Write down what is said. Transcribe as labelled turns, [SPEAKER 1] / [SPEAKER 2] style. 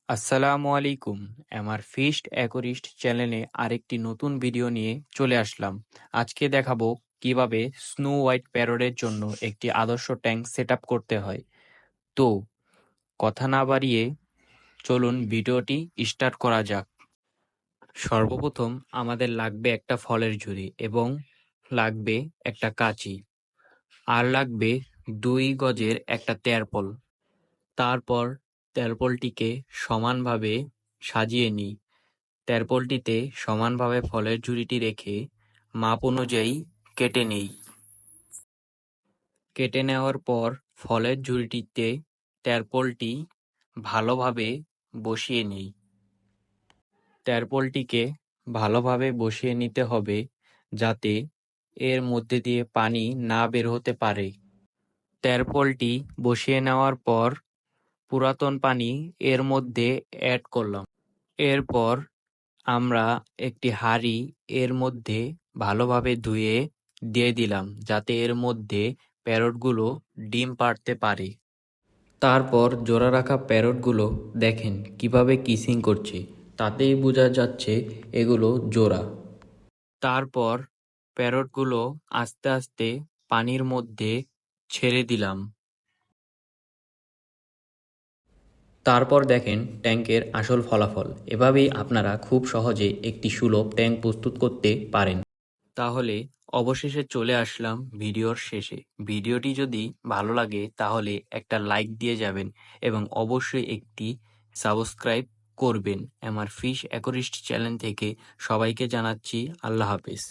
[SPEAKER 1] আসসালামু আলাইকুম। আমার ফিস্ট অ্যাকোরিস্ট চ্যানেলে আরেকটি নতুন ভিডিও নিয়ে চলে আসলাম। আজকে দেখাবো কিভাবে স্নো হোয়াইট প্যারোটের জন্য একটি আদর্শ ট্যাঙ্ক সেটআপ করতে হয়। তো কথা না বাড়িয়ে চলুন ভিডিওটি স্টার্ট করা যাক। সর্বপ্রথম আমাদের লাগবে একটা ফলের ঝুড়ি এবং লাগবে একটা কাঁচি, আর লাগবে 2 গজের একটা তেরপল। তারপর তেরপলটিকে সমানভাবে সাজিয়ে নিই। তেরপলটিতে সমানভাবে ফলের ঝুড়িটি রেখে মাপ অনুযায়ী কেটে নেই। কেটে নেওয়ার পর ফলের ঝুড়িটিতে তেরপলটি ভালোভাবে বসিয়ে নিই। তেরপলটিকে ভালোভাবে বসিয়ে নিতে হবে যাতে এর মধ্যে দিয়ে পানি না বের হতে পারে। তেরপলটি বসিয়ে নেওয়ার পর পুরাতন পানি এর মধ্যে অ্যাড করলাম। এরপর আমরা একটি হাঁড়ি এর মধ্যে ভালোভাবে ধুয়ে দিয়ে দিলাম যাতে এর মধ্যে প্যারটগুলো ডিম পাড়তে পারে। তারপর জোড়া রাখা প্যারটগুলো দেখেন কিভাবে কিসিং করছে, তাতেই বোঝা যাচ্ছে এগুলো জোড়া। তারপর প্যারটগুলো আস্তে আস্তে পানির মধ্যে ছেড়ে দিলাম। তারপর দেখেন ট্যাঙ্কের আসল ফলাফল। এভাবেই আপনারা খুব সহজে একটি সুলভ ট্যাঙ্ক প্রস্তুত করতে পারেন। তাহলে অবশেষে চলে আসলাম ভিডিওর শেষে। ভিডিওটি যদি ভালো লাগে তাহলে একটা লাইক দিয়ে যাবেন এবং অবশ্যই একটি সাবস্ক্রাইব করবেন। আমার ফিশ অ্যাকোরিস্ট চ্যানেল থেকে সবাইকে জানাচ্ছি আল্লাহ হাফেজ।